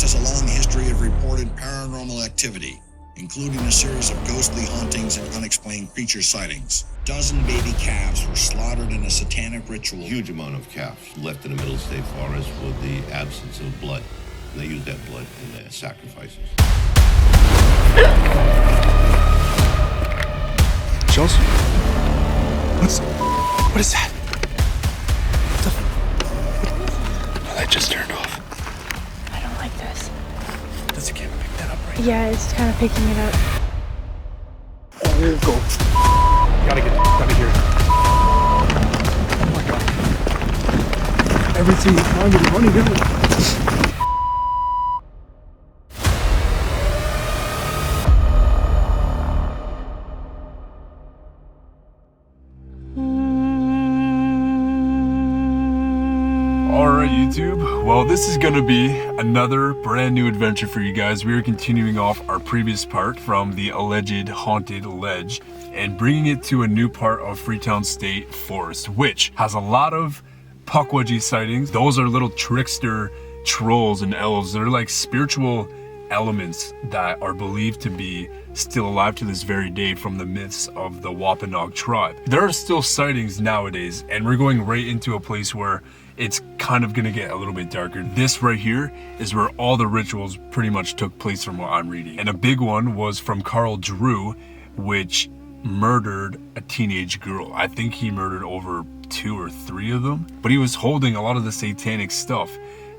has a long history of reported paranormal activity, including a series of ghostly hauntings and unexplained creature sightings. A dozen baby calves were slaughtered in a satanic ritual. Huge amount of calves left in the middle state forest with the absence of blood. They use that blood in their sacrifices. Chelsea? What is that? The light just turned off. I don't like this. Does the camera pick that up right? Yeah, it's kind of picking it up. Oh, here we go. Gotta get out of here. Oh my god. Everything is trying to be running out. Alright YouTube, well this is gonna be another brand new adventure for you guys. We are continuing off our previous part from the alleged haunted ledge and bringing it to a new part of Freetown State Forest, which has a lot of Pukwudgie sightings. Those are little trickster trolls and elves. They're like spiritual elements that are believed to be still alive to this very day from the myths of the Wampanoag tribe. There are still sightings nowadays, and we're going right into a place where it's kind of gonna get a little bit darker. This right here is where all the rituals pretty much took place from what I'm reading. And a big one was from Carl Drew, which murdered a teenage girl. I think he murdered over 2 or 3 of them, but he was holding a lot of the satanic stuff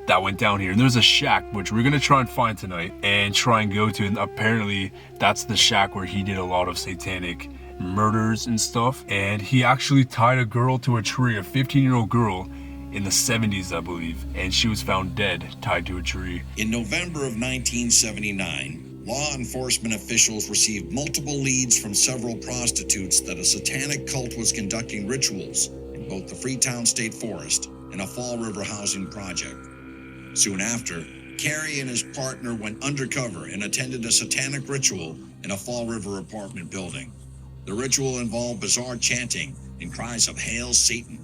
that went down here. And there's a shack which we're gonna try and find tonight and try and go to, and apparently that's the shack where he did a lot of satanic murders and stuff. And he actually tied a girl to a tree, a 15-year-old girl in the 70s, I believe, and she was found dead tied to a tree. In November of 1979, law enforcement officials received multiple leads from several prostitutes that a satanic cult was conducting rituals in both the Freetown State Forest and a Fall River housing project. Soon after, Carey and his partner went undercover and attended a satanic ritual in a Fall River apartment building. The ritual involved bizarre chanting and cries of "Hail Satan."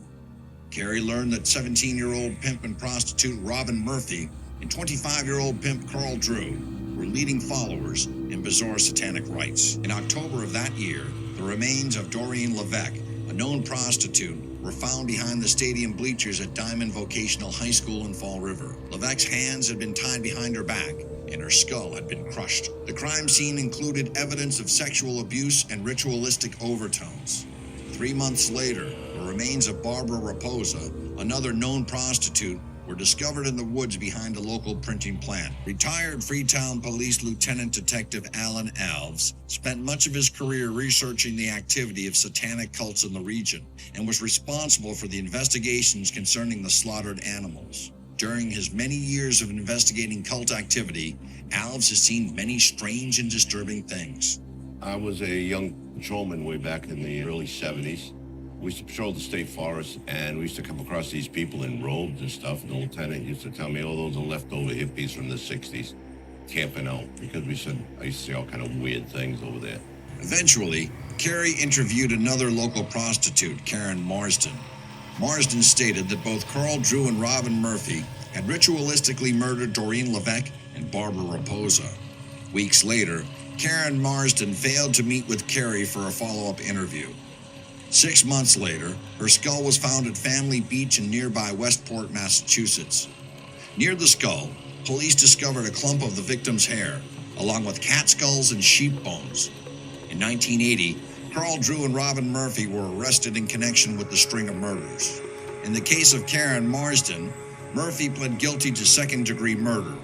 Carey learned that 17-year-old pimp and prostitute Robin Murphy and 25-year-old pimp Carl Drew were leading followers in bizarre satanic rites. In October of that year, the remains of Doreen Levesque, a known prostitute, were found behind the stadium bleachers at Diamond Vocational High School in Fall River. Levesque's hands had been tied behind her back, and her skull had been crushed. The crime scene included evidence of sexual abuse and ritualistic overtones. 3 months later, the remains of Barbara Raposa, another known prostitute, were discovered in the woods behind a local printing plant. Retired Freetown Police Lieutenant Detective Alan Alves spent much of his career researching the activity of satanic cults in the region and was responsible for the investigations concerning the slaughtered animals. During his many years of investigating cult activity, Alves has seen many strange and disturbing things. I was a young patrolman way back in the early 70s. We used to patrol the state forest, and we used to come across these people in robes and stuff. And the lieutenant used to tell me, oh, those are leftover hippies from the 60s camping out, because I used to see all kind of weird things over there. Eventually, Carey interviewed another local prostitute, Karen Marsden. Marsden stated that both Carl Drew and Robin Murphy had ritualistically murdered Doreen Levesque and Barbara Raposa. Weeks later, Karen Marsden failed to meet with Carey for a follow-up interview. 6 months later, her skull was found at Family Beach in nearby Westport, Massachusetts. Near the skull, police discovered a clump of the victim's hair, along with cat skulls and sheep bones. In 1980, Carl Drew and Robin Murphy were arrested in connection with the string of murders. In the case of Karen Marsden, Murphy pled guilty to second-degree murder.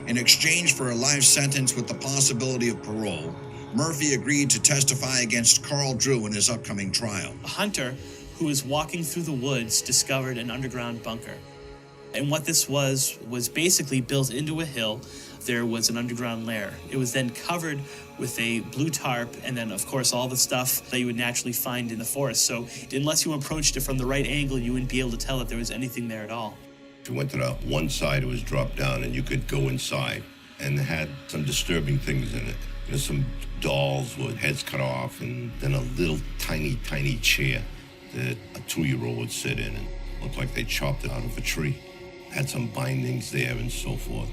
In exchange for a life sentence with the possibility of parole, Murphy agreed to testify against Carl Drew in his upcoming trial. A hunter who was walking through the woods discovered an underground bunker. And what this was basically built into a hill. There was an underground lair. It was then covered with a blue tarp, and then, of course, all the stuff that you would naturally find in the forest. So unless you approached it from the right angle, you wouldn't be able to tell if there was anything there at all. If you went to the one side, it was dropped down, and you could go inside, and it had some disturbing things in it. There's some dolls with heads cut off, and then a little tiny chair that a 2-year-old would sit in, and looked like they chopped it out of a tree. Had some bindings there and so forth.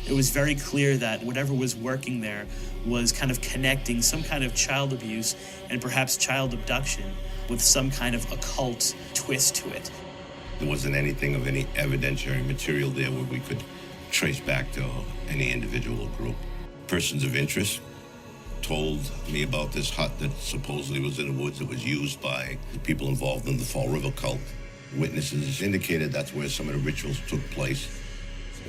It was very clear that whatever was working there was kind of connecting some kind of child abuse and perhaps child abduction with some kind of occult twist to it. There wasn't anything of any evidentiary material there where we could trace back to any individual group. Persons of interest told me about this hut that supposedly was in the woods that was used by the people involved in the Fall River cult. Witnesses indicated that's where some of the rituals took place.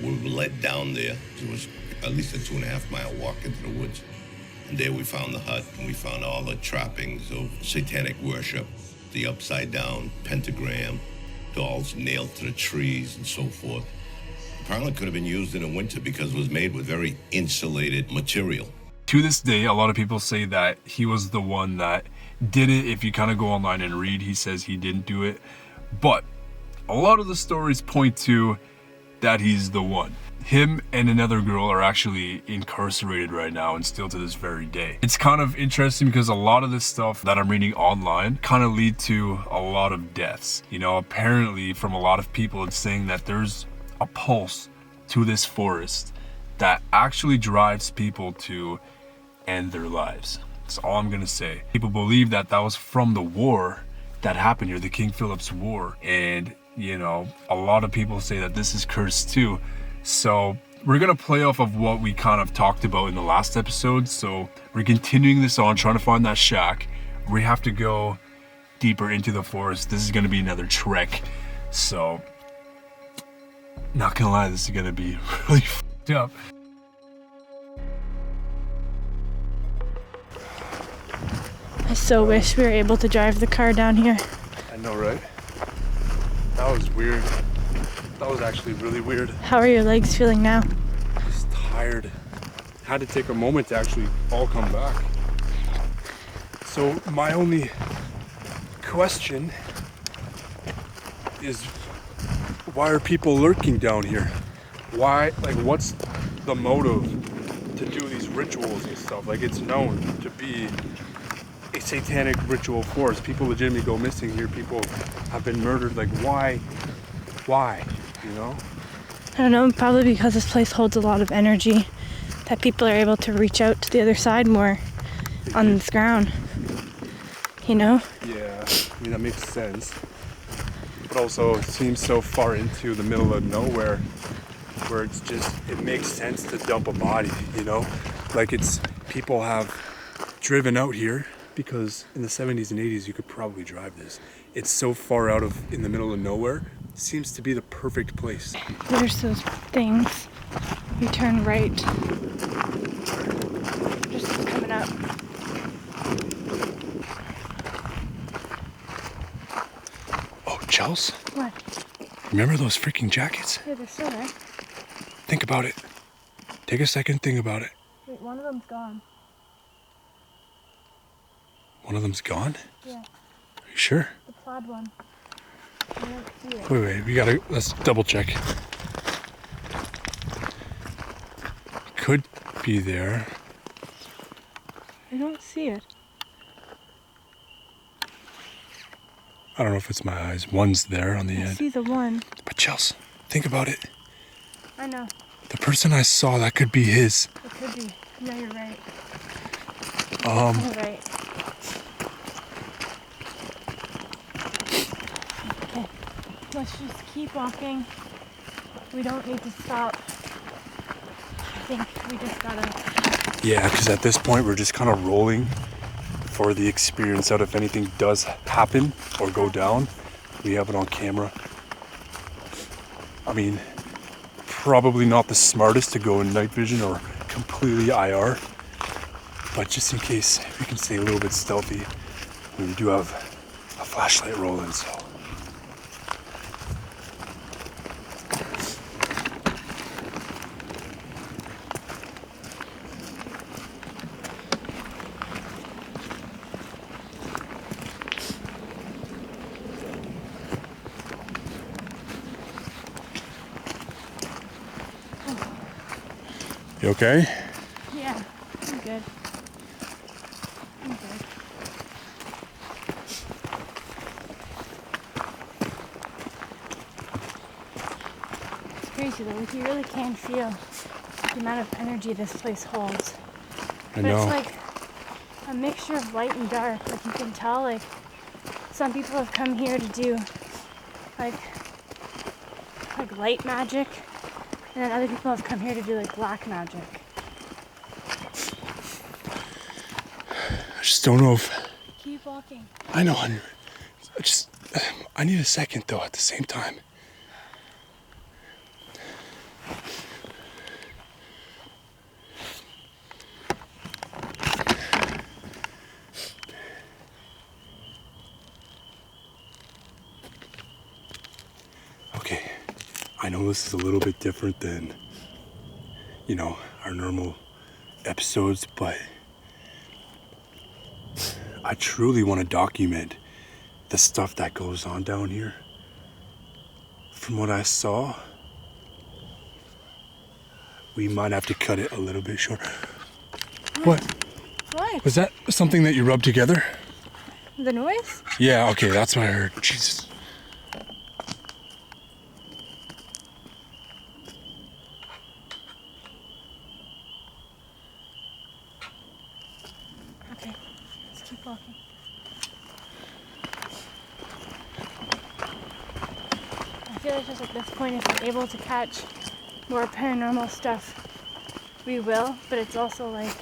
We were led down there. It was at least a 2.5-mile walk into the woods. And there we found the hut, and we found all the trappings of satanic worship, the upside-down pentagram, dolls nailed to the trees, and so forth. Apparently could have been used in the winter because it was made with very insulated material. To this day, a lot of people say that he was the one that did it. If you kind of go online and read, he says he didn't do it. But a lot of the stories point to that he's the one. Him and another girl are actually incarcerated right now and still to this very day. It's kind of interesting because a lot of this stuff that I'm reading online kind of lead to a lot of deaths. You know, apparently from a lot of people, it's saying that there's a pulse to this forest that actually drives people to end their lives. That's all I'm gonna say. People believe that that was from the war that happened here, the King Philip's War. And you know, a lot of people say that this is cursed too. So we're gonna play off of what we kind of talked about in the last episode. So we're continuing this on, trying to find that shack. We have to go deeper into the forest. This is gonna be another trek. So, not gonna lie, this is gonna be really fucked up. I so wish we were able to drive the car down here. I know, right? That was weird. That was actually really weird. How are your legs feeling now? Just tired. Had to take a moment to actually all come back. So my only question is, why are people lurking down here? Why, like, what's the motive to do these rituals and stuff? Like, it's known to be a satanic ritual force. People legitimately go missing here. People have been murdered. Like, why, you know? I don't know, probably because this place holds a lot of energy that people are able to reach out to the other side more on this ground, you know? Yeah, I mean, that makes sense. But also, it seems so far into the middle of nowhere where it's just, it makes sense to dump a body, you know? Like, it's, people have driven out here because in the 70s and 80s you could probably drive this. It's so far out of, in the middle of nowhere, seems to be the perfect place. There's those things. You turn right. Just coming up. Oh, Chels, What? remember those freaking jackets? Yeah, they're still there. Think about it. Take a second, think about it. Wait, one of them's gone. One of them's gone? Yeah, Are you sure? the plaid one. I don't see it. Wait, we gotta, let's double check. Could be there. I don't see it. I don't know if it's my eyes. One's there on the I end. see the one. But Chels, think about it. I know. The person I saw, that could be his. It could be. No, you're right. Um, You're right. Okay. Let's just keep walking. We don't need to stop. I think we just gotta... yeah, because at this point we're just kind of rolling for the experience out. If anything does happen or go down, we have it on camera. I mean, probably not the smartest to go in night vision or completely IR, but just in case, we can stay a little bit stealthy. We do have a flashlight rolling, so. You okay? Yeah, I'm good. I'm good. It's crazy though, like you really can feel the amount of energy this place holds. I But know. it's like a mixture of light and dark. Like you can tell, like some people have come here to do like light magic, and then other people have come here to do like black magic. I just don't know if Keep walking. I know. I need a second though at the same time. Okay, I know this is a little bit different than, you know, our normal episodes, but I truly want to document the stuff that goes on down here. From what I saw, we might have to cut it a little bit short. What? What? Was that something that you rubbed together? The noise? Yeah, okay, that's what I heard. Jesus. Okay, let's keep walking. I feel like just at this point, if we're able to catch more paranormal stuff, we will, but it's also like,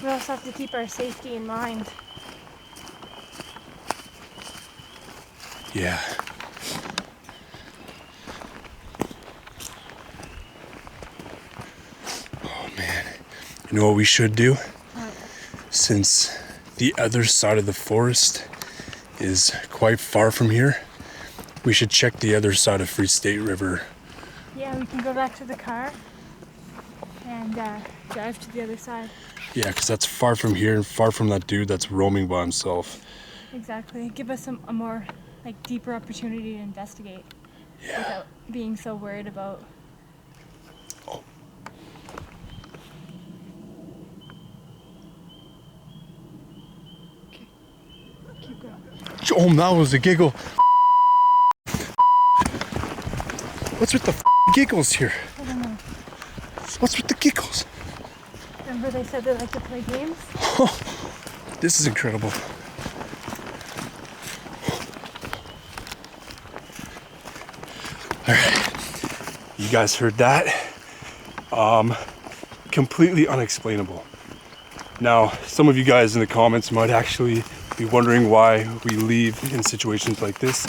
we also have to keep our safety in mind. Yeah. Oh man. You know what we should do? Since the other side of the forest is quite far from here, we should check the other side of Free State River. Yeah, we can go back to the car and drive to the other side. Yeah, because that's far from here and far from that dude that's roaming by himself. Exactly. Give us a more like deeper opportunity to investigate without being so worried about. Oh. Okay. Keep going. Oh, that was a giggle. What's with the giggles here? I don't know. What's with the giggles? Remember they said they like to play games? This is incredible. All right, you guys heard that? Completely unexplainable. Now, some of you guys in the comments might actually be wondering why we leave in situations like this,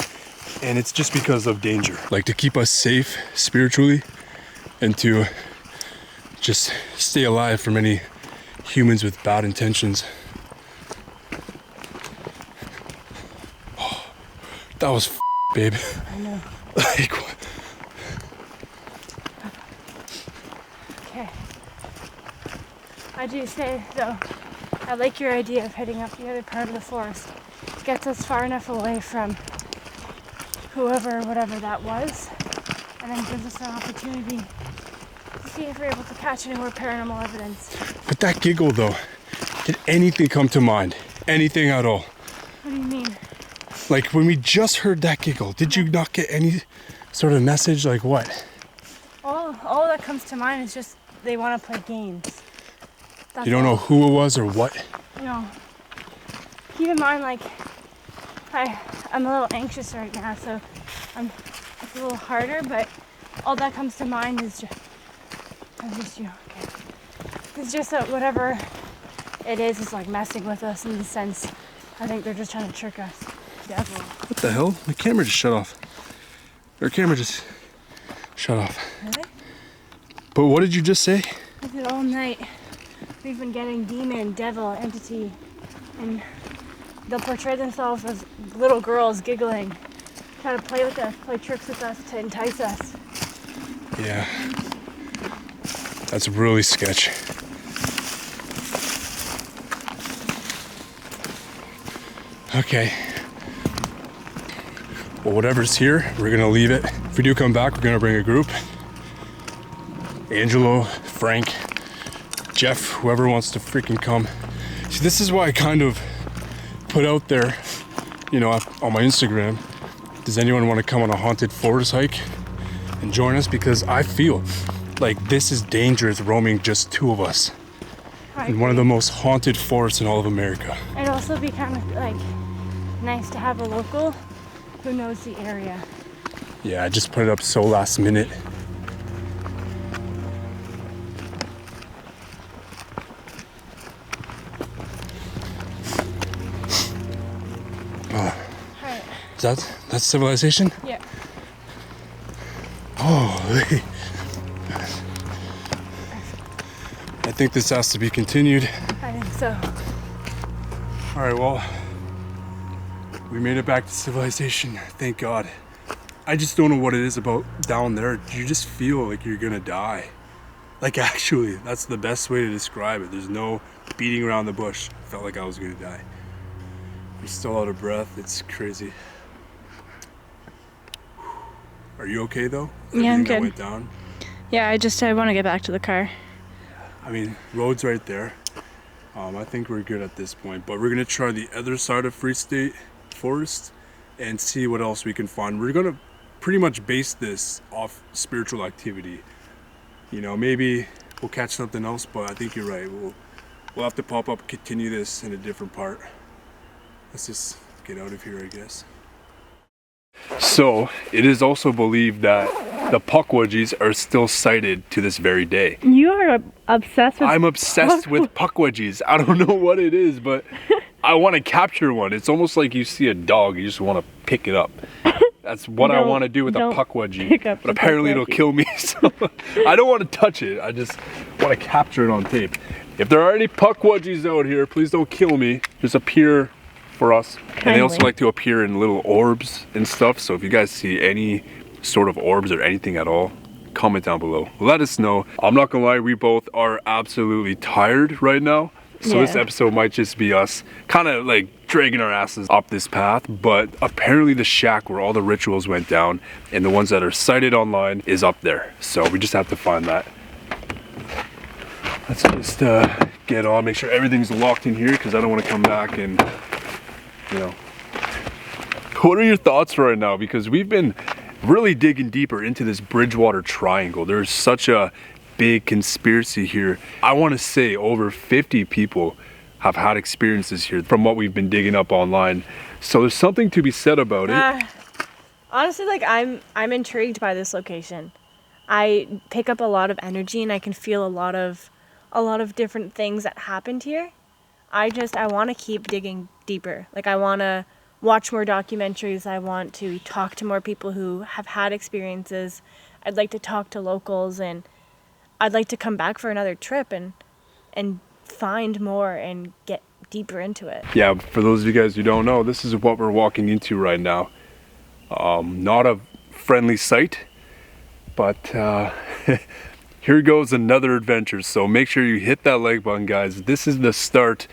and it's just because of danger. Like to keep us safe spiritually and to just stay alive from any humans with bad intentions. Oh, that was babe. I know. Like, what? Okay. I do say though, I like your idea of heading up the other part of the forest. It gets us far enough away from whoever or whatever that was, and then gives us an opportunity to see if we're able to catch any more paranormal evidence. But that giggle though, did anything come to mind? Anything at all? What do you mean? Like when we just heard that giggle, did you not get any sort of message? Like what? All that comes to mind is just they want to play games. That's You don't know all. who it was or what? No. Keep in mind, like, I'm a little anxious right now, so it's a little harder, but all that comes to mind is just you. Okay. It's just that whatever it is like messing with us in the sense, I think they're just trying to trick us. Devil. What the hell? My camera just shut off. Our camera just shut off. Really? But what did you just say? I did all night. We've been getting demon, devil, entity, and they'll portray themselves as little girls giggling, try to play with us, play tricks with us to entice us. Yeah. That's really sketch. Okay. Well, whatever's here, we're gonna leave it. If we do come back, we're gonna bring a group. Angelo, Frank, Jeff, whoever wants to freaking come. See, this is why I kind of put out there, you know, on my Instagram, does anyone want to come on a haunted forest hike and join us? Because I feel like this is dangerous roaming just two of us in one of the most haunted forests in all of America. It'd also be kind of like nice to have a local who knows the area. Yeah, I just put it up so last minute. Alright. That's civilization? Yeah. Holy. I think this has to be continued. I think so. All right, well, we made it back to civilization, thank God. I just don't know what it is about down there. You just feel like you're gonna die. Like actually, that's the best way to describe it. There's no beating around the bush. I felt like I was gonna die. I'm still out of breath, it's crazy. Are you okay though? Yeah, I'm Everything that good. went down? Yeah, I want to get back to the car. I mean, road's right there. I think we're good at this point, but we're gonna try the other side of Free State Forest and see what else we can find. We're gonna pretty much base this off spiritual activity. You know, maybe we'll catch something else, but I think you're right. We'll have to pop up, continue this in a different part. Let's just get out of here, I guess. So, it is also believed that the puckwudgies are still sighted to this very day. You are obsessed with I'm obsessed with puckwudgies. I don't know what it is, but I want to capture one. It's almost like you see a dog, you just want to pick it up. That's what I want to do with a puckwudgie. But apparently it'll kill me, so I don't want to touch it. I just want to capture it on tape. If there are any puckwudgies out here, please don't kill me. Just appear for us. And they also like to appear in little orbs and stuff. So if you guys see any sort of orbs or anything at all, comment down below. Let us know. I'm not gonna lie, we both are absolutely tired right now. So this episode might just be us kind of like dragging our asses up this path, but apparently the shack where all the rituals went down and the ones that are cited online is up there. So we just have to find that. Let's just get on, make sure everything's locked in here because I don't want to come back and, you know. What are your thoughts right now? Because we've been really digging deeper into this Bridgewater Triangle. There's such a big conspiracy here. I want to say over 50 people have had experiences here from what we've been digging up online. So there's something to be said about it. Honestly, like I'm intrigued by this location. I pick up a lot of energy and I can feel a lot of different things that happened here. I want to keep digging deeper. Like I want to watch more documentaries. I want to talk to more people who have had experiences. I'd like to talk to locals, and I'd like to come back for another trip and find more and get deeper into it. Yeah, for those of you guys who don't know, this is what we're walking into right now. Not a friendly sight, but here goes another adventure. So make sure you hit that like button, guys. This is the start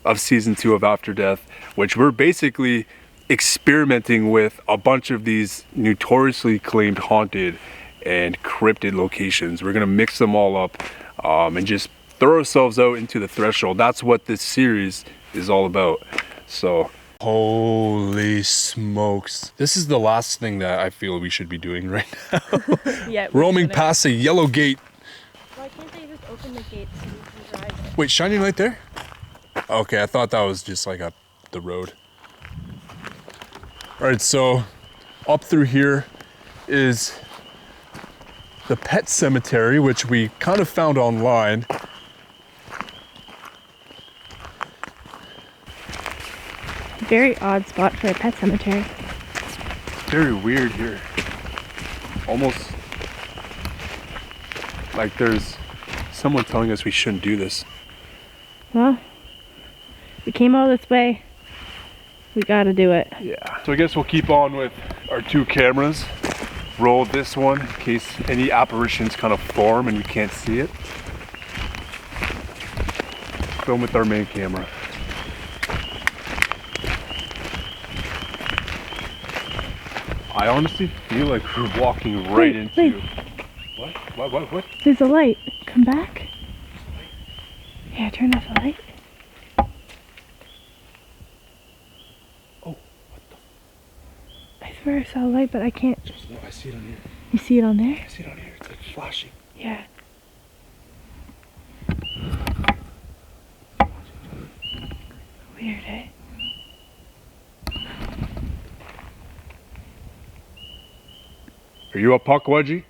of season 2 of After Death, which we're basically experimenting with a bunch of these notoriously claimed haunted and cryptid locations. We're gonna mix them all up and just throw ourselves out into the threshold. That's what this series is all about. So, holy smokes. This is the last thing that I feel we should be doing right now. Yeah, roaming past a yellow gate. Why can't they just open the gate so we can drive it? Wait, shining light there? Okay, I thought that was just like the road. All right, so up through here is the pet cemetery, which we kind of found online. Very odd spot for a pet cemetery. Very weird here. Almost like there's someone telling us we shouldn't do this. Well, we came all this way. We gotta do it. Yeah. So I guess we'll keep on with our 2 cameras. Roll this one in case any apparitions kind of form and you can't see it. Film with our main camera. I honestly feel like we're walking right into... Wait. What? There's a light. Come back. Yeah, turn off the light. Oh, what the... I swear I saw a light, but I can't. No, I see it on here. You see it on there? I see it on here. It's like flashing. Yeah. Weird, eh? Are you a puckwudgie?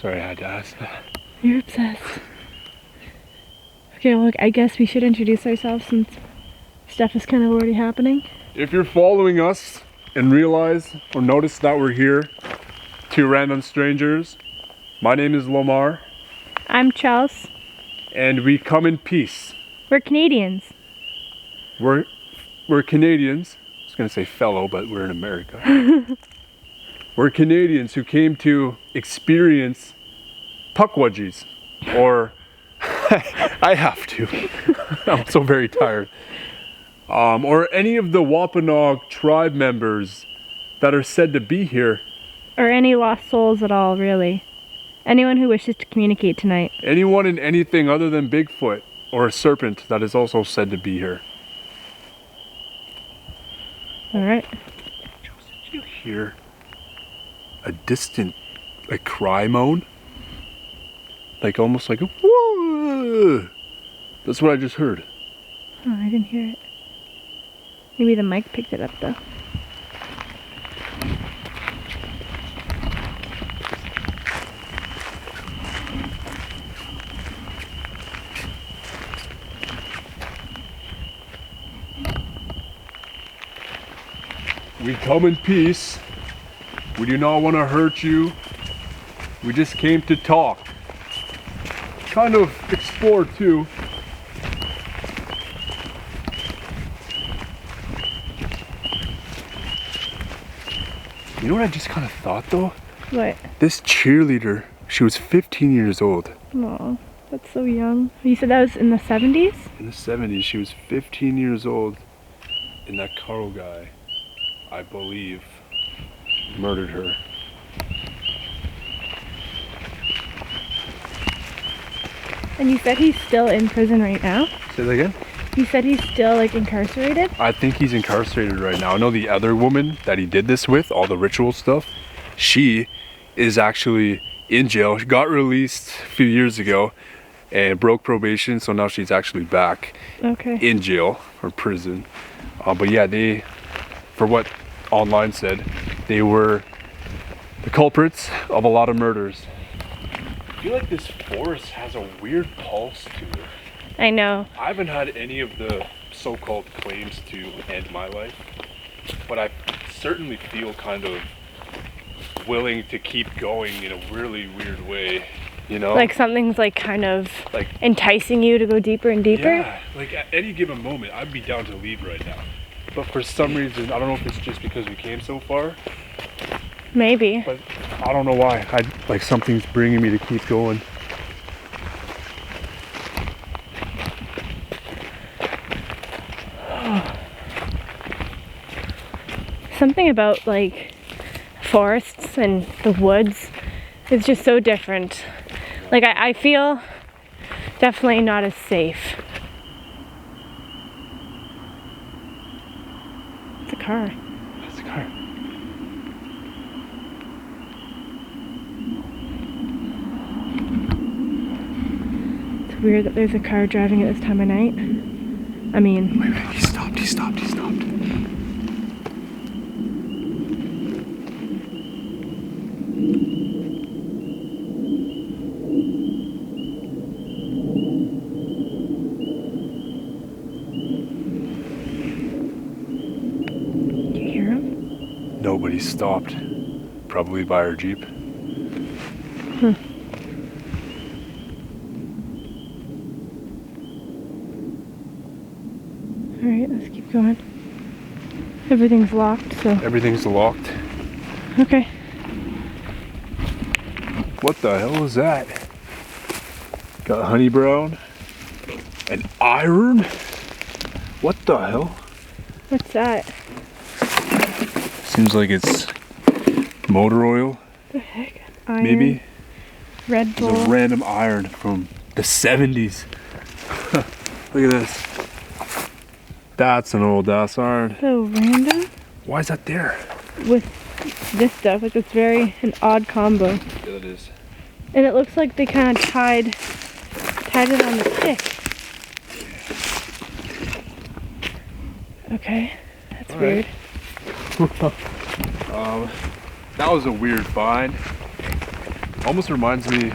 Sorry, I had to ask that. You're obsessed. Okay, well, I guess we should introduce ourselves since stuff is kind of already happening. If you're following us and realize or notice that we're here, two random strangers, my name is Lomar, I'm Charles. and we come in peace. We're Canadians. We're Canadians. I was gonna say fellow, but we're in America. We're Canadians who came to experience puckwudgies, or I have to. I'm so very tired. Or any of the Wampanoag tribe members that are said to be here. Or any lost souls at all, really. Anyone who wishes to communicate tonight. Anyone and anything other than Bigfoot or a serpent that is also said to be here. Alright. Did you hear a distant, like, cry moan? Like almost like a whoa! That's what I just heard. Oh, I didn't hear it. Maybe the mic picked it up though. We come in peace. We do not want to hurt you. We just came to talk. Kind of explore too. You know what I just kind of thought though? What? This cheerleader, she was 15 years old. Oh, that's so young. You said that was in the 70s? In the 70s, she was 15 years old. And that Carl guy, I believe, murdered her. And you said he's still in prison right now? Say that again? You said he's still, like, incarcerated? I think he's incarcerated right now. I know the other woman that he did this with, all the ritual stuff, she is actually in jail. She got released a few years ago and broke probation, so now she's actually back in jail or prison. But yeah, they, for what online said, they were the culprits of a lot of murders. I feel like this forest has a weird pulse to it. I know. I haven't had any of the so-called claims to end my life, but I certainly feel kind of willing to keep going in a really weird way, you know? Like something's like kind of Like enticing you to go deeper and deeper? Yeah, like at any given moment, I'd be down to leave right now. But for some reason, I don't know if it's just because we came so far, Maybe. but I don't know why. Like something's bringing me to keep going. Something about like forests and the woods is just so different. Like I feel definitely not as safe. It's a car. That's the car. It's weird that there's a car driving at this time of night. I mean... Wait, he stopped, he stopped, he stopped. Do you hear him? Nobody stopped. Probably by our Jeep. Alright, let's keep going. Everything's locked, so... Everything's locked. Okay. What the hell is that? Got honey brown. An iron? What the hell? What's that? Seems like it's motor oil, What the heck? Iron, maybe. Red It's Bull. a random iron from the 70s. Look at this. That's an old ass iron. So random Why is that there? with this stuff. Like it's very an odd combo. Yeah, that is. And it looks like they kind of tied it on the stick. Okay, that's All weird. right. That was a weird find. Almost reminds me.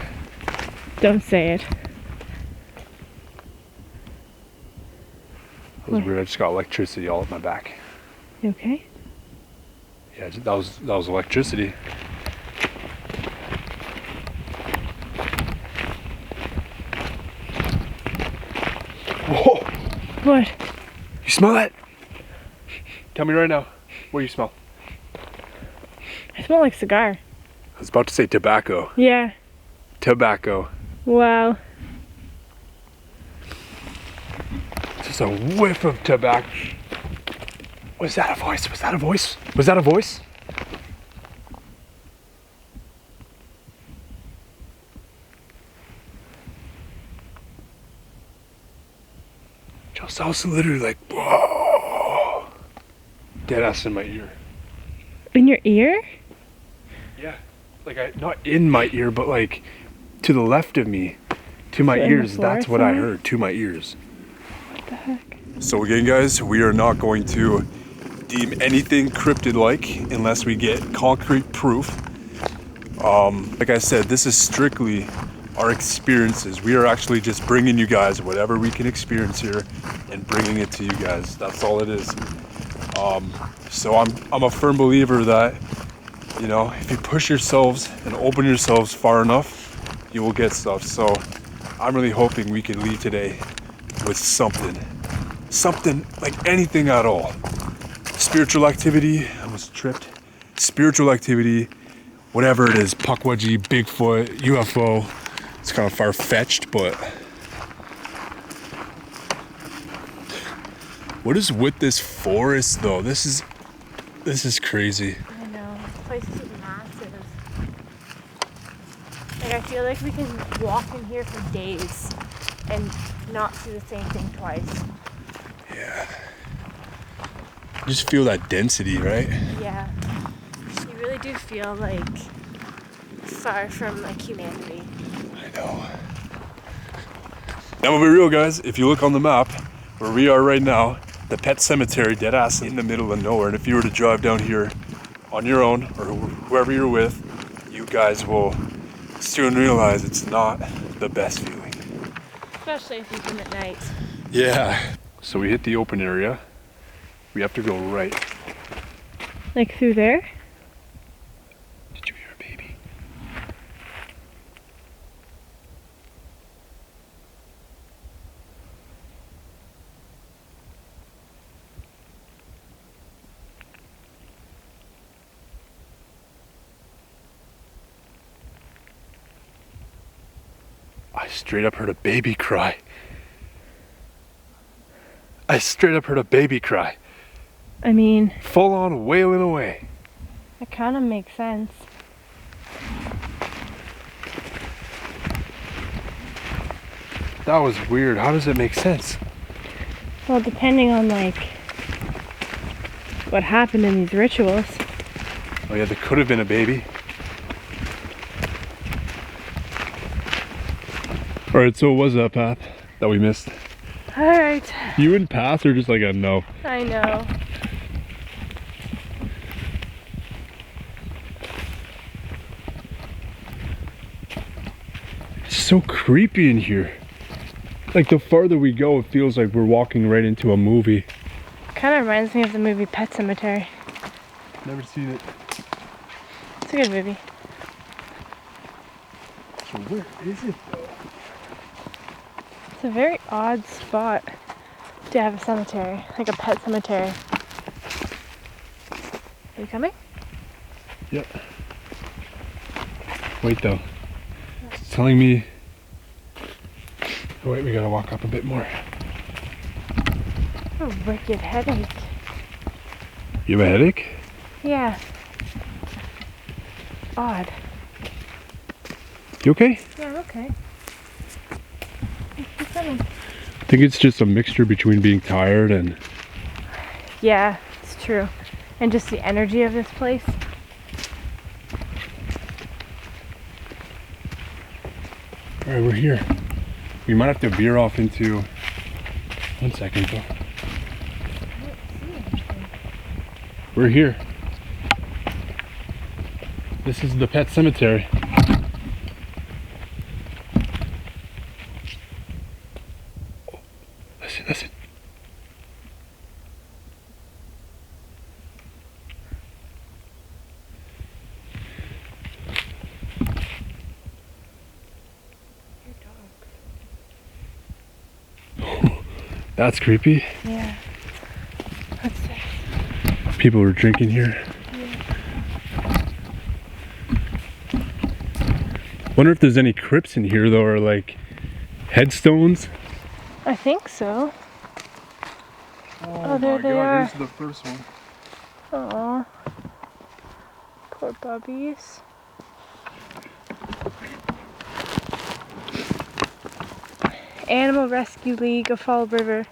Don't say it. That was weird. I just got electricity all up my back. You okay? Yeah, that was electricity. Whoa! What? You smell that? Tell me right now. What do you smell? I smell like cigar. I was about to say tobacco. Yeah. Tobacco. Wow. Just a whiff of tobacco. Was that a voice? Was that a voice? Was that a voice? Just I was literally like, whoa. Dead ass in my ear. In your ear? Yeah. Like not in my ear, but like to the left of me. To my So in the ears. That's floor what I somewhere? heard. To my ears. What the heck? So again, guys, we are not going to deem anything cryptid-like unless we get concrete proof. Like I said, this is strictly our experiences. We are actually just bringing you guys whatever we can experience here and bringing it to you guys. That's all it is. So I'm a firm believer that, you know, if you push yourselves and open yourselves far enough, you will get stuff. So I'm really hoping we can leave today with something like anything at all. Spiritual activity, I almost tripped. Spiritual activity, whatever it is, Pukwudgie, Bigfoot, UFO. It's kind of far-fetched, but what is with this forest though? This is crazy. I know. This place is massive. Like, I feel like we can walk in here for days and not see the same thing twice. Yeah. You just feel that density, right? Yeah. You really do feel like far from like humanity. I know. Now, we'll be real, guys. If you look on the map, where we are right now, the pet cemetery, dead ass in the middle of nowhere. And if you were to drive down here on your own, or whoever you're with, you guys will soon realize it's not the best feeling. Especially if you come at night. Yeah. So we hit the open area. We have to go right. Like through there? Did you hear a baby? I straight up heard a baby cry. I straight up heard a baby cry. I mean, Full on wailing away. it kind of makes sense. That was weird. How does it make sense? Well, depending on like what happened in these rituals. Oh yeah, there could have been a baby. Alright, so what was that path that we missed? Alright, You and path or just like a no? I know. It's so creepy in here. Like the farther we go, it feels like we're walking right into a movie. Kind of reminds me of the movie Pet Sematary. Never seen it. It's a good movie. So where is it though? It's a very odd spot to have a cemetery, like a pet cemetery. Are you coming? Yep. Wait though. It's telling me. Oh wait, we gotta walk up a bit more. A wicked headache. You have a headache? Yeah. Odd. You okay? Yeah, I'm okay. Keep coming. I think it's just a mixture between being tired and. Yeah, it's true. And just the energy of this place. All right, we're here. We might have to veer off into, 1 second though. We're here. This is the pet cemetery. Oh, listen, listen. That's creepy. Yeah. What's this? People were drinking here. Wonder if there's any crypts in here though, or like headstones. I think so. Oh, there my they God, are. Here's the first one. Aw. Poor puppies. Animal Rescue League of Fall River.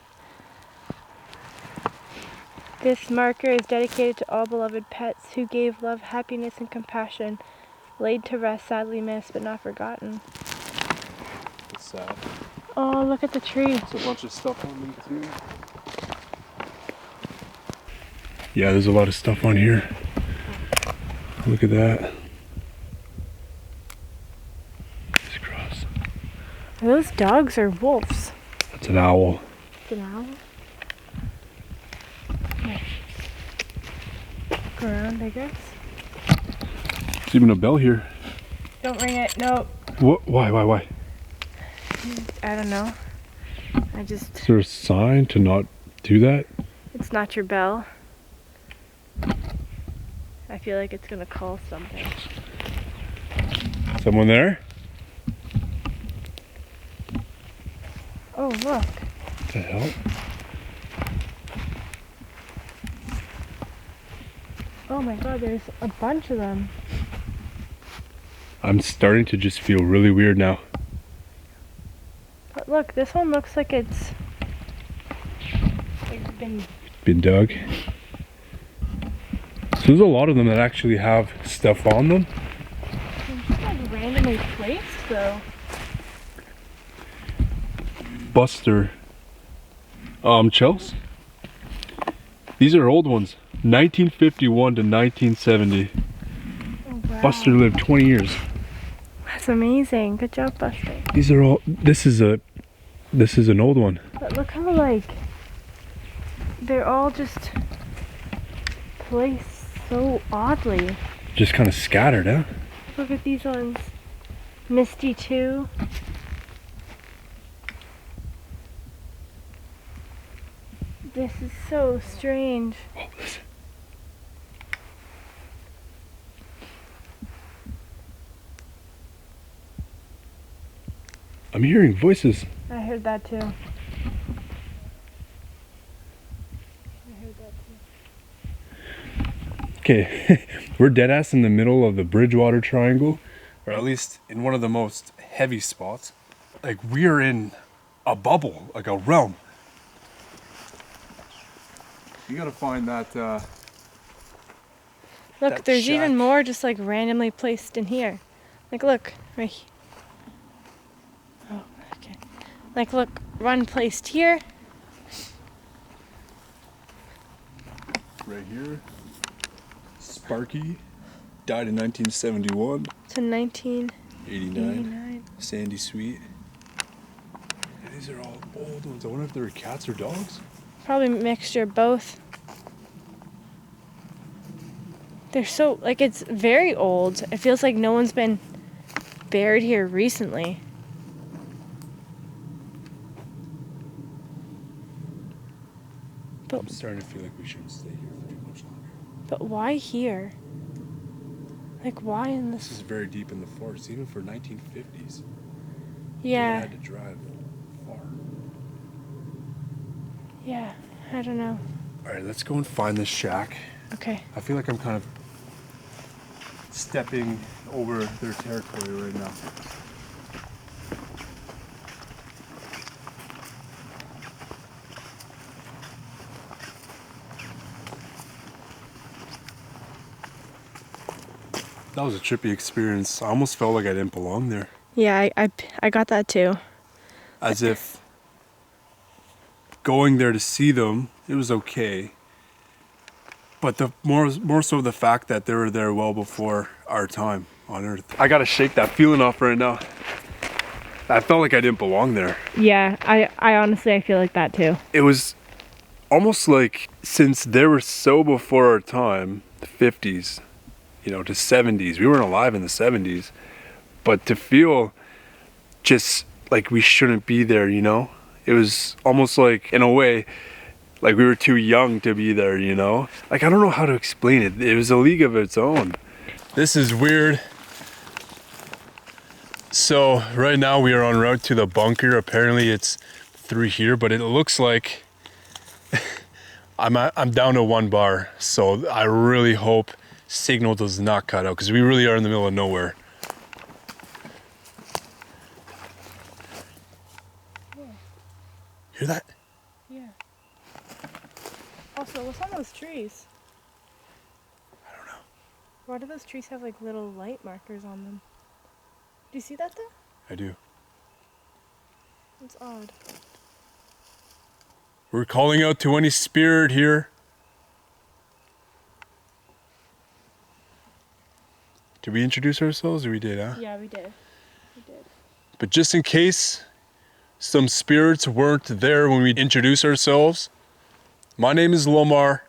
This marker is dedicated to all beloved pets who gave love, happiness, and compassion. Laid to rest, sadly missed, but not forgotten. It's sad. Oh, look at the tree. There's a bunch of stuff on them too. Yeah, there's a lot of stuff on here. Look at that. It's gross. Are those dogs or wolves? That's an owl. It's an owl? Yeah. Look around, I guess. There's even a bell here. Don't ring it. No. What? Why? I don't know. Is there a sign to not do that? It's not your bell. I feel like it's gonna call something. Someone there? Oh, look. What the hell? Oh my God, there's a bunch of them. I'm starting to just feel really weird now. But look, this one looks like it's Been dug. So there's a lot of them that actually have stuff on them. just like randomly placed though. Buster Chels. These are old ones. 1951 to 1970. Oh, wow. Buster lived 20 years. That's amazing. Good job, Buster. These are all, this is an old one. But look how like they're all just placed so oddly. Just kind of scattered, huh? Look at these ones. Misty too. This is so strange. Oh, listen. I'm hearing voices. I heard that too. Okay, we're dead ass in the middle of the Bridgewater Triangle, or at least in one of the most heavy spots. Like we are in a bubble, like a realm. You gotta find that. Look, That there's even shack. more just like randomly placed in here. Like look, right here. Oh, okay. Like look, one placed here. Right here. Sparky died in 1971. To 1989. 89. Sandy Sweet. Yeah, these are all old ones. I wonder if they were cats or dogs. Probably a mixture of both. They're so, like, it's very old. It feels like no one's been buried here recently. I'm starting to feel like we shouldn't stay here for too much longer. But why here? Like, why in This is this? very deep in the forest, even for 1950s. You Yeah, had to drive far. yeah, I don't know. All right, let's go and find this shack. Okay. I feel like I'm kind of stepping over their territory right now. That was a trippy experience. I almost felt like I didn't belong there. Yeah, I got that too. As if going there to see them, it was okay. But the more so the fact that they were there well before our time on Earth. I gotta shake that feeling off right now. I felt like I didn't belong there. Yeah, I honestly, I feel like that too. It was almost like, since they were so before our time, the 50s, you know, to 70s. We weren't alive in the 70s. But to feel just like we shouldn't be there, you know? It was almost like, in a way, like we were too young to be there, you know? Like, I don't know how to explain it. It was a league of its own. This is weird. So right now we are en route to the bunker. Apparently it's through here, but it looks like I'm down to 1 bar. So I really hope signal does not cut out, because we really are in the middle of nowhere. Hear that? Yeah. Also, what's on those trees? I don't know. Why do those trees have like little light markers on them? Do you see that though? I do. It's odd. We're calling out to any spirit here. Did we introduce ourselves, or we did, huh? Yeah, we did. We did. But just in case some spirits weren't there when we introduced ourselves, my name is LOMAR.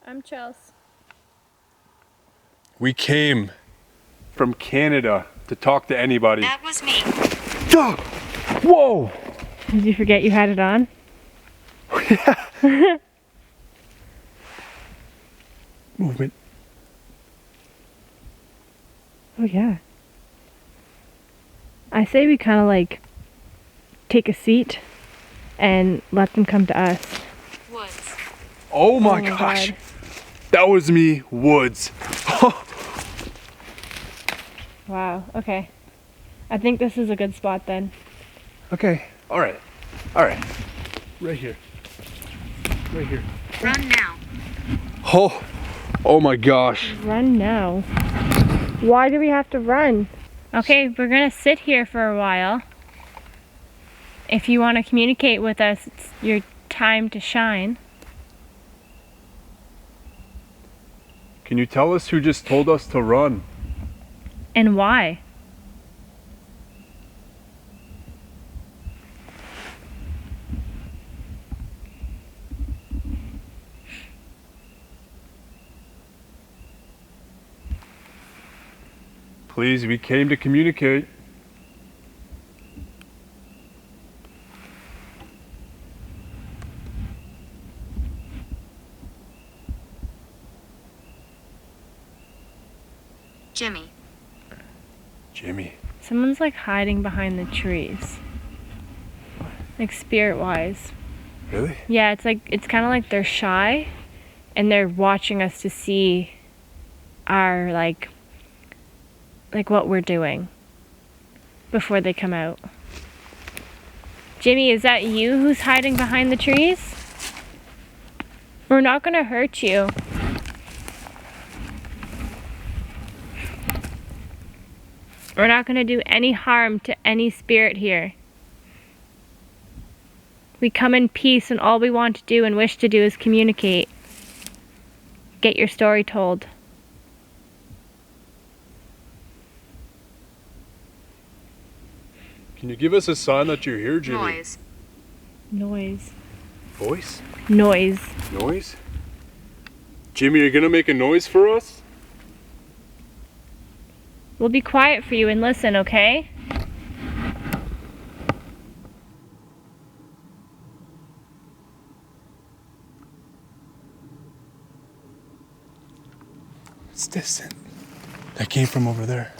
I'm Chelsea. We came From Canada to talk to anybody. That was me. Oh, whoa! Did you forget you had it on? Movement. Oh yeah. I say we kind of like take a seat and let them come to us. Woods. Oh my Oh my gosh. God. That was me, Woods. Wow, okay. I think this is a good spot then. Okay. All right. All right. Right here. Right here. Run now. Oh. Oh my gosh. Run now. Why do we have to run? Okay, we're gonna sit here for a while. If you want to communicate with us, it's your time to shine. Can you tell us who just told us to run? And why? Please, we came to communicate. Jimmy. Jimmy. Someone's like hiding behind the trees. Like spirit wise. Really? Yeah, it's kind of like they're shy and they're watching us to see our like what we're doing before they come out. Jimmy, is that you who's hiding behind the trees? We're not gonna hurt you. We're not gonna do any harm to any spirit here. We come in peace, and all we want to do and wish to do is communicate. Get your story told. Can you give us a sign that you're here, Jimmy? Noise. Noise. Voice? Noise. Noise? Jimmy, you're gonna make a noise for us? We'll be quiet for you and listen, okay? It's distant. That came from over there.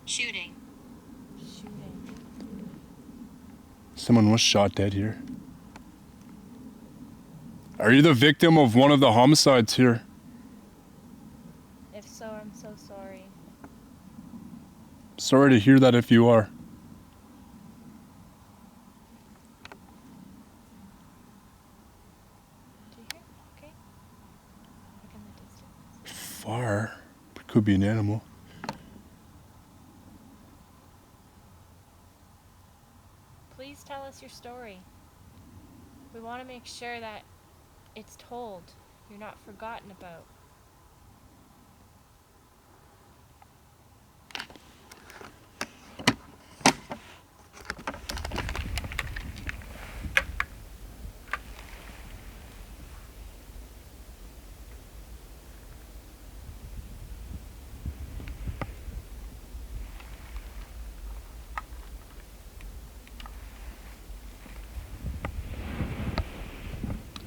Shooting. Someone was shot dead here. Are you the victim of one of the homicides here? If so, I'm so sorry. Sorry to hear that if you are. Do you hear? Okay. Look in the far. It could be an animal. Please tell us your story. We want to make sure that it's told. You're not forgotten about.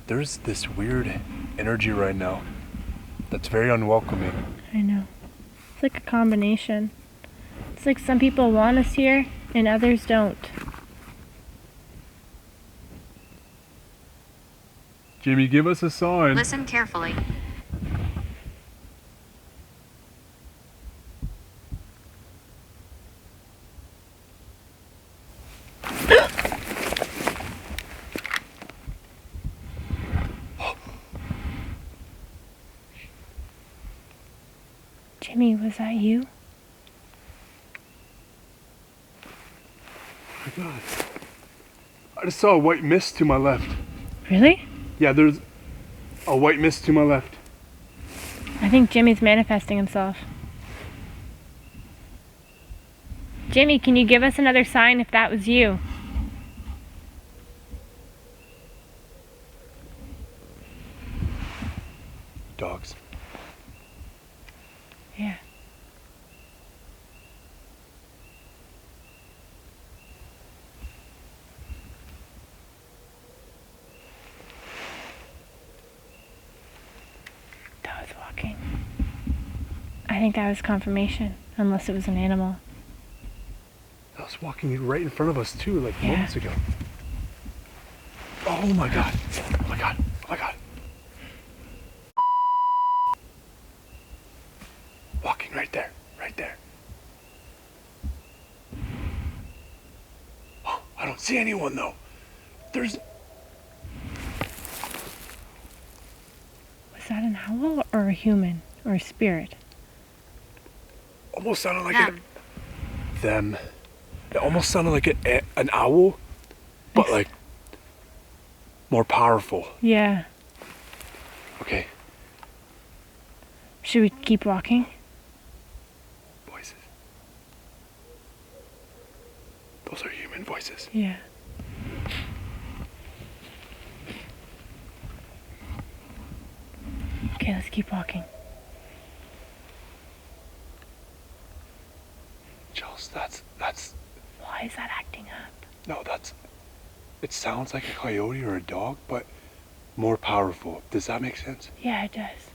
There's this weird energy right now that's very unwelcoming. I know. It's like a combination. It's like some people want us here and others don't. Jimmy, give us a sign. Listen carefully. Jimmy, was that you? Oh my God. I just saw a white mist to my left. Really? Yeah, there's a white mist to my left. I think Jimmy's manifesting himself. Jimmy, can you give us another sign if that was you? Dogs. Yeah. That was walking. I think that was confirmation, unless it was an animal. That was walking right in front of us too, like Yeah. moments ago. Oh my God. Oh my God. Oh my God. Walking right there. Right there. Oh, I don't see anyone though. There's... Was that an owl or a human or a spirit? almost sounded like Them. them. It almost sounded like an owl, but like more powerful. Yeah. Okay. Should we keep walking? Voices. Those are human voices. Yeah. Okay, let's keep walking. Jules, that's Why is that acting up? no, it sounds like a coyote or a dog, but more powerful. Does that make sense? Yeah, it does.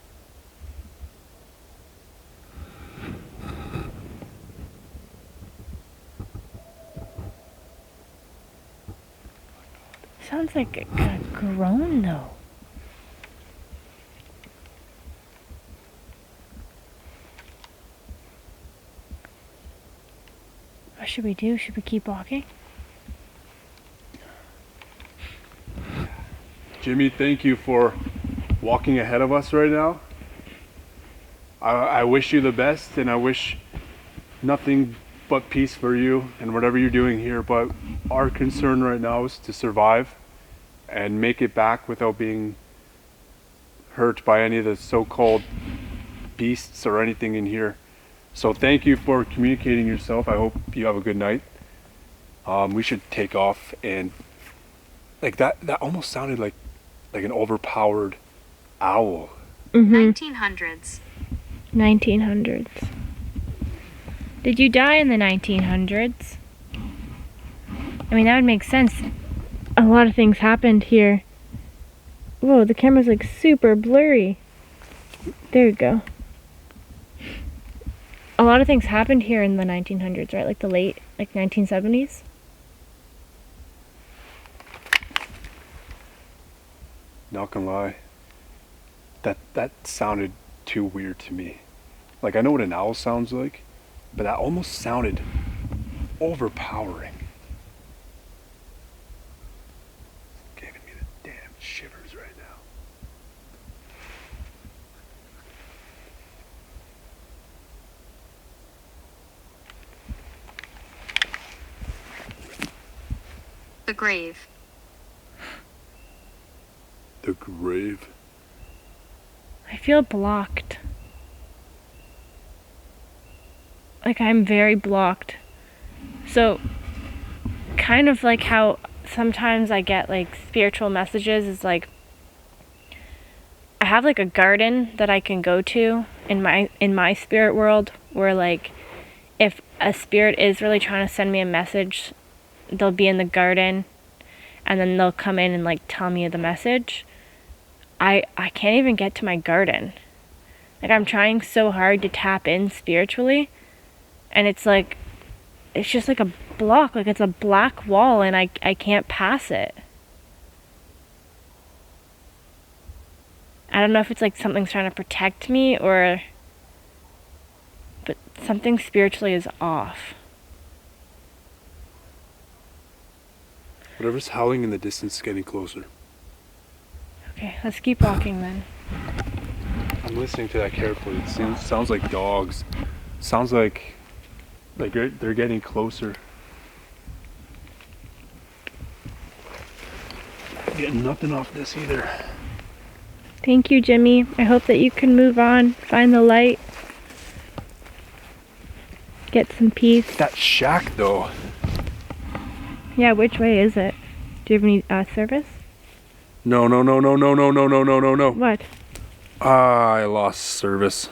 Sounds like a groan though. What should we do? Should we keep walking? Jimmy, thank you for walking ahead of us right now. I wish you the best, and I wish nothing but peace for you and whatever you're doing here, but our concern right now is to survive and make it back without being hurt by any of the so-called beasts or anything in here. So thank you for communicating yourself. I hope you have a good night. We should take off, and like that almost sounded like an overpowered owl. 1900s. 1900s. Did you die in the 1900s? I mean, that would make sense. A lot of things happened here. Whoa, the camera's like super blurry. There you go. A lot of things happened here in the 1900s, right? Like the late, 1970s? Not gonna lie, that sounded too weird to me. Like, I know what an owl sounds like, but that almost sounded overpowering. Giving me the damn shivers right now. The grave. The grave. I feel blocked. Like I'm very blocked. So, kind of like how sometimes I get like spiritual messages is like I have like a garden that I can go to in my spirit world where like if a spirit is really trying to send me a message, they'll be in the garden and then they'll come in and like tell me the message. I can't even get to my garden. Like I'm trying so hard to tap in spiritually and it's like it's just like a block, like it's a black wall and I can't pass it. I don't know if it's like something's trying to protect me or but something spiritually is off. Whatever's howling in the distance is getting closer. Okay, let's keep walking then. I'm listening to that carefully. It sounds like dogs. Sounds like they're getting closer. Getting nothing off this either. Thank you, Jimmy. I hope that you can move on, find the light, get some peace. That shack though. Yeah, which way is it? Do you have any service? No. What? I lost service.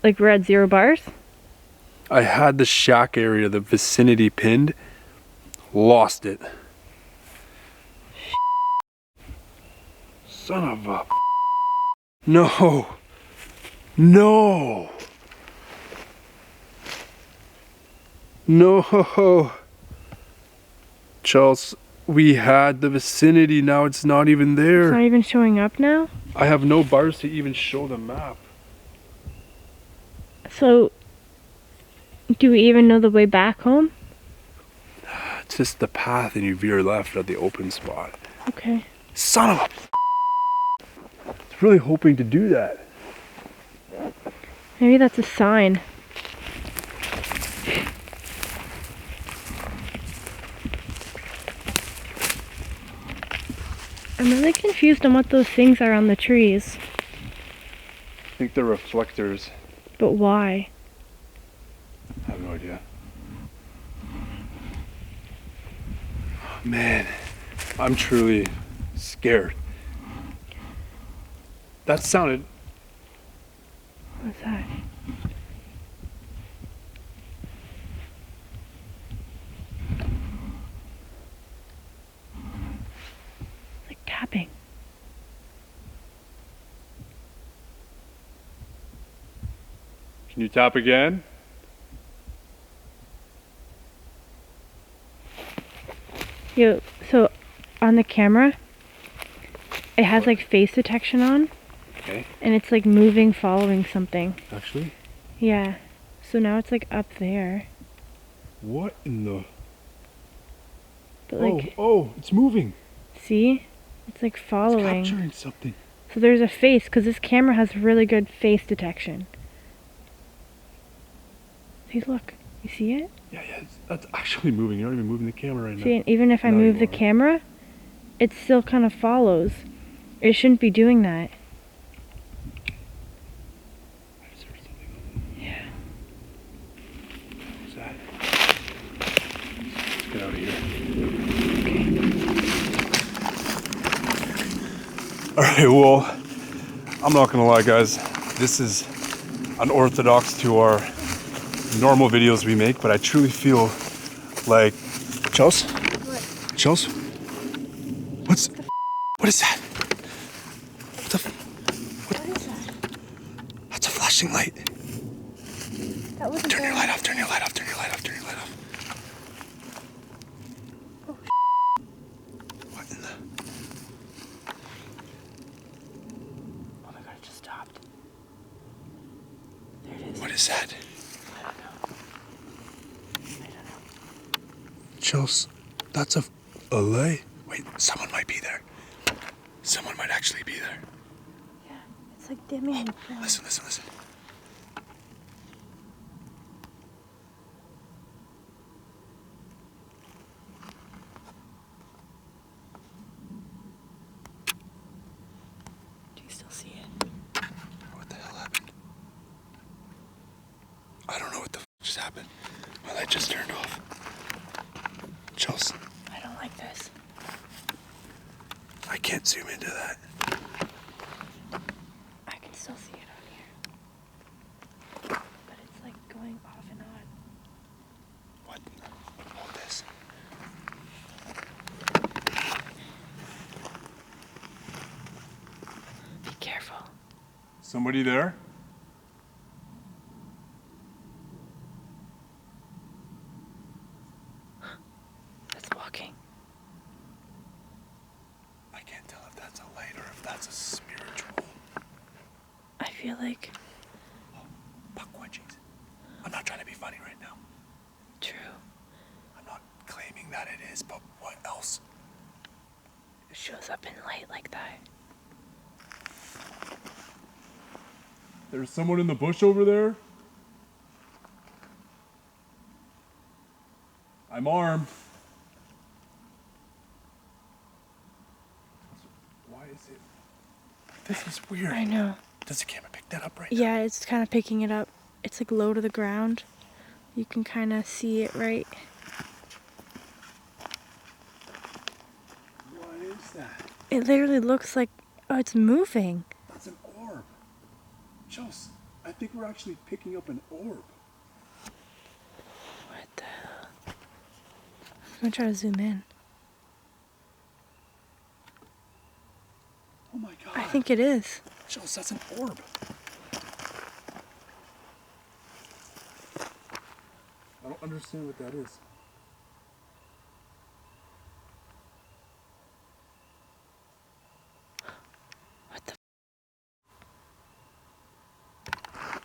Like we're at 0 bars? I had the shack area, the vicinity pinned. Lost it. Son of a... No. Charles, we had the vicinity, now it's not even there. It's not even showing up now? I have no bars to even show the map. So, do we even know the way back home? It's just the path and you veer left at the open spot. Okay. Son of a... I was really hoping to do that. Maybe that's a sign. I'm really confused on what those things are on the trees. I think they're reflectors. But why? I have no idea. Man, I'm truly scared. That sounded... What's that? Like tapping. Can you tap again? Yo, so on the camera, it has like face detection on. Okay. And it's like moving, following something. Actually? Yeah. So now it's like up there. What in the... But like, oh, it's moving. see? It's like following. It's capturing something. So there's a face, because this camera has really good face detection. See, look. You see it? Yeah, that's actually moving. You're not even moving the camera right See, now. and even if I Now move you the are. camera, it still kind of follows. It shouldn't be doing that. I just heard something. Yeah. What's that? Let's get out of here. Alright, well, I'm not gonna lie, guys. This is unorthodox to our normal videos we make, but I truly feel like... Chels? What? Chels? What is that? What the... What is that? That's a flashing light. That wasn't Turn your there. light off, turn your light off, turn your light off, turn your light off. What in the... Oh my god, it just stopped. There it is. What is that? I don't know. Chels, that's a lay. Wait, someone might be there. Someone might actually be there. Yeah, it's like dimming. and filling. Listen. I don't know what the just happened. My light just turned off. Chelsea, I don't like this. I can't zoom into that. I can still see it on here. But it's like going off and on. What? Hold this. Be careful. Somebody there? It's walking. I can't tell if that's a light or if that's a spiritual. I feel like... Puckwudgies. I'm not trying to be funny right now. True. I'm not claiming that it is, but what else? It shows up in light like that. There's someone in the bush over there? I'm armed. Why is it? This is weird. I know. Does the camera pick that up right now? Yeah, it's kind of picking it up. It's like low to the ground. You can kind of see it right. What is that? It literally looks like, oh, it's moving. That's an orb. Chelsea, I think we're actually picking up an orb. What the hell? I'm gonna try to zoom in. Oh my god. I think it is. Chelsea, that's an orb. I don't understand what that is. What the? I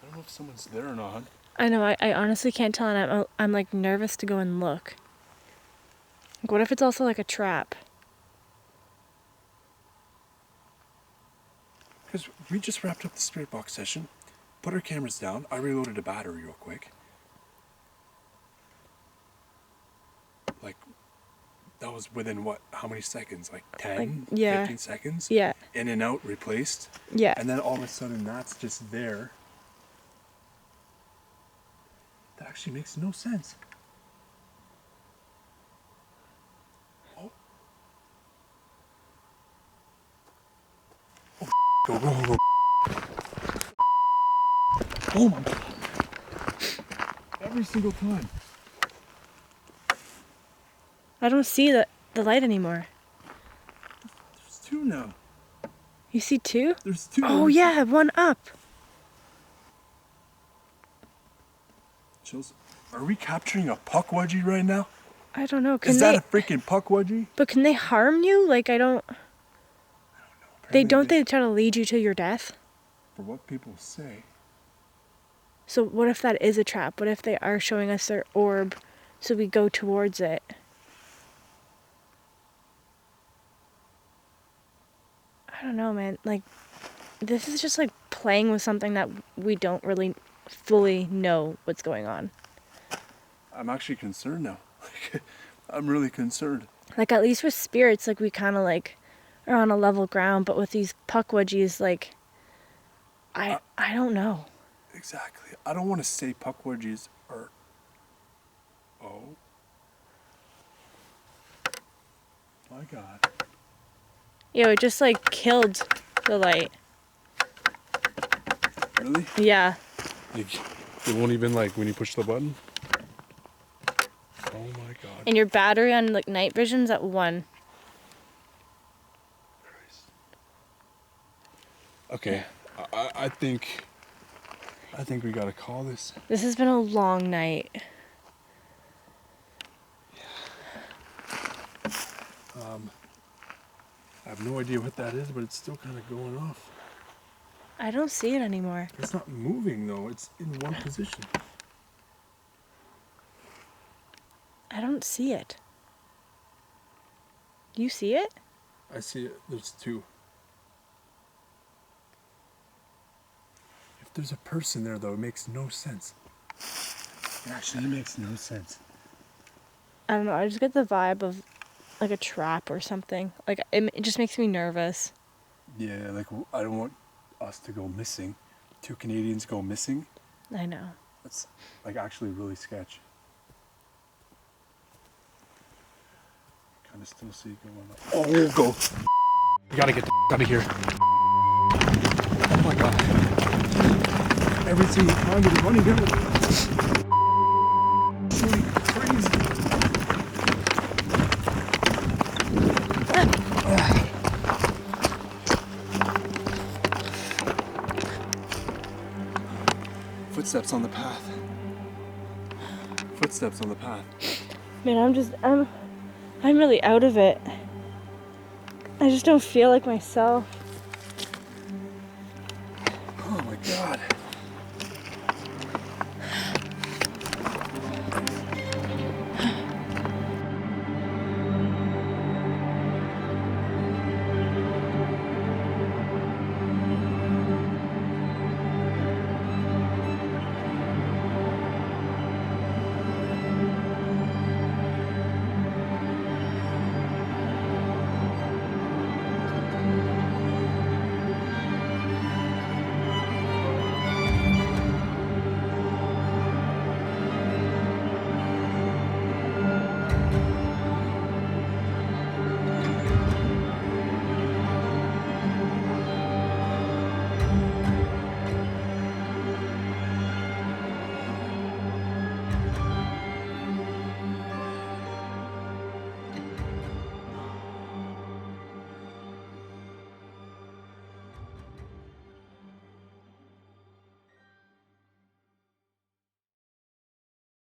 don't know if someone's there or not. I know. I honestly can't tell, and I'm like nervous to go and look. Like, what if it's also like a trap? Because we just wrapped up the spirit box session, put our cameras down. I reloaded a battery real quick. Like, that was within what? How many seconds? Like 10, Like, yeah. 15 seconds? Yeah. In and out, replaced. Yeah. And then all of a sudden, that's just there. That actually makes no sense. Oh. Oh, go, go, go. Oh my god. Every single time. I don't see the light anymore. There's two now. You see two? There's two. Oh yeah, one up. Chills. Are we capturing a puckwudgie right now? I don't know. Is that a freaking puckwudgie? But can they harm you? Like, I don't. They try to lead you to your death? For what people say. So what if that is a trap? What if they are showing us their orb so we go towards it? I don't know, man. Like, this is just like playing with something that we don't really fully know what's going on. I'm actually concerned now. I'm really concerned. Like, at least with spirits, like, we kind of like are on a level ground, but with these puckwudgies, like, I don't know. Exactly. I don't want to say puckwudgies are... Oh. My god. Yo, it just like killed the light. Really? Yeah. It won't even, like, when you push the button? Oh my god. And your battery on like night vision's at 1. Christ. Okay. I think we gotta call this. This has been a long night. I have no idea what that is, but it's still kind of going off. I don't see it anymore. It's not moving though. It's in one position. I don't see it. You see it? I see it. There's two. If there's a person there though, it makes no sense. It actually makes no sense. I don't know. I just get the vibe of like a trap or something. Like, it just makes me nervous. Yeah, like, I don't want us to go missing. 2 Canadians go missing. I know. That's like actually really sketch. Kind of still see it going up. Oh, go. We gotta get the out of here. Oh my god. Every single time we're running out. It's really crazy. Footsteps on the path. Footsteps on the path. Man, I'm really out of it. I just don't feel like myself.